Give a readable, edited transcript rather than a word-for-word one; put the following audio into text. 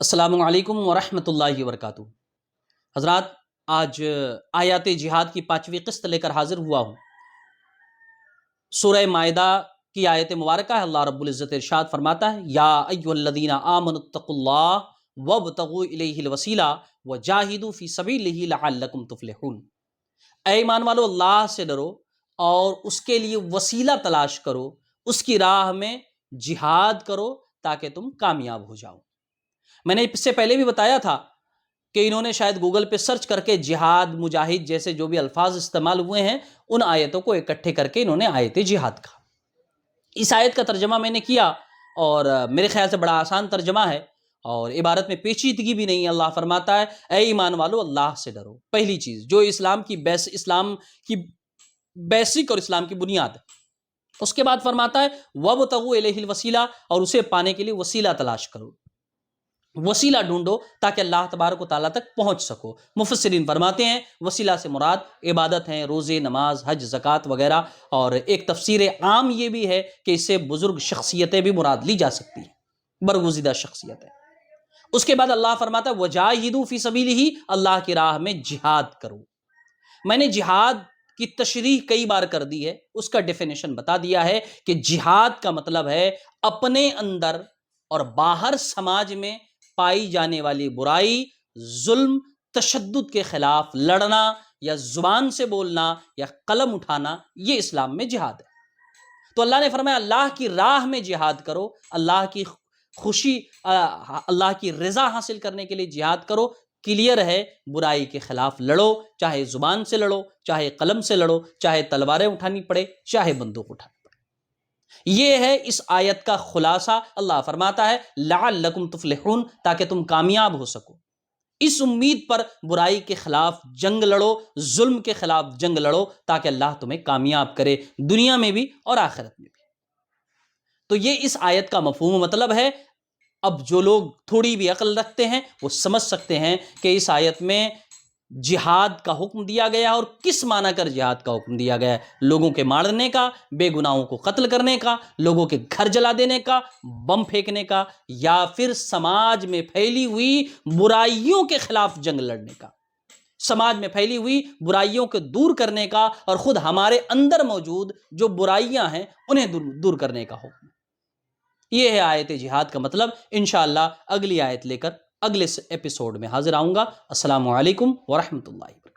السلام علیکم ورحمۃ اللہ وبرکاتہ۔ حضرات، آج آیات جہاد کی 5ویں قسط لے کر حاضر ہوا ہوں۔ سورہ مائدہ کی آیت مبارکہ ہے۔ اللہ رب العزت ارشاد فرماتا ہے، یا ایھا الذین آمنوا اتقوا اللہ وابتغوا الیہ الوسیلہ وجاہدوا فی سبیلہ لعلکم تفلحون۔ اے ایمان والو، اللہ سے ڈرو اور اس کے لیے وسیلہ تلاش کرو، اس کی راہ میں جہاد کرو تاکہ تم کامیاب ہو جاؤ۔ میں نے اس سے پہلے بھی بتایا تھا کہ انہوں نے شاید گوگل پہ سرچ کر کے جہاد، مجاہد جیسے جو بھی الفاظ استعمال ہوئے ہیں ان آیتوں کو اکٹھے کر کے انہوں نے آیت جہاد کہا۔ اس آیت کا ترجمہ میں نے کیا اور میرے خیال سے بڑا آسان ترجمہ ہے اور عبارت میں پیچیدگی بھی نہیں ہے۔ اللہ فرماتا ہے، اے ایمان والو، اللہ سے ڈرو۔ پہلی چیز جو اسلام کی بیسک اور اسلام کی بنیاد ہے۔ اس کے بعد فرماتا ہے وابتغوا الیہ الوسیلہ، اور اسے پانے کے لیے وسیلہ تلاش کرو، وسیلہ ڈھونڈو تاکہ اللہ تبارک و تعالیٰ تک پہنچ سکو۔ مفسرین فرماتے ہیں وسیلہ سے مراد عبادت ہیں، روزے، نماز، حج، زکوٰۃ وغیرہ، اور ایک تفسیر عام یہ بھی ہے کہ اس سے بزرگ شخصیتیں بھی مراد لی جا سکتی ہیں، برگزیدہ شخصیتیں۔ اس کے بعد اللہ فرماتا ہے وجاہدوا فی سبیلہ، اللہ کی راہ میں جہاد کرو۔ میں نے جہاد کی تشریح کئی بار کر دی ہے، اس کا ڈیفینیشن بتا دیا ہے کہ جہاد کا مطلب ہے اپنے اندر اور باہر سماج میں پائی جانے والی برائی، ظلم، تشدد کے خلاف لڑنا، یا زبان سے بولنا یا قلم اٹھانا، یہ اسلام میں جہاد ہے۔ تو اللہ نے فرمایا اللہ کی راہ میں جہاد کرو، اللہ کی خوشی، اللہ کی رضا حاصل کرنے کے لیے جہاد کرو۔ کلیئر ہے، برائی کے خلاف لڑو، چاہے زبان سے لڑو، چاہے قلم سے لڑو، چاہے تلواریں اٹھانی پڑے، چاہے بندوق اٹھانی پڑے۔ یہ ہے اس آیت کا خلاصہ۔ اللہ فرماتا ہے لعلکم تفلحون، تاکہ تم کامیاب ہو سکو۔ اس امید پر برائی کے خلاف جنگ لڑو، ظلم کے خلاف جنگ لڑو، تاکہ اللہ تمہیں کامیاب کرے، دنیا میں بھی اور آخرت میں بھی۔ تو یہ اس آیت کا مفہوم مطلب ہے۔ اب جو لوگ تھوڑی بھی عقل رکھتے ہیں وہ سمجھ سکتے ہیں کہ اس آیت میں جہاد کا حکم دیا گیا اور کس معنی کر جہاد کا حکم دیا گیا ہے۔ لوگوں کے مارنے کا، بے گناہوں کو قتل کرنے کا، لوگوں کے گھر جلا دینے کا، بم پھینکنے کا، یا پھر سماج میں پھیلی ہوئی برائیوں کے خلاف جنگ لڑنے کا، سماج میں پھیلی ہوئی برائیوں کو دور کرنے کا، اور خود ہمارے اندر موجود جو برائیاں ہیں انہیں دور کرنے کا حکم۔ یہ ہے آیت جہاد کا مطلب۔ انشاءاللہ اگلی آیت لے کر اگلے ایپیسوڈ میں حاضر آؤں گا۔ السلام علیکم ورحمۃ اللہ وبرکاتہ۔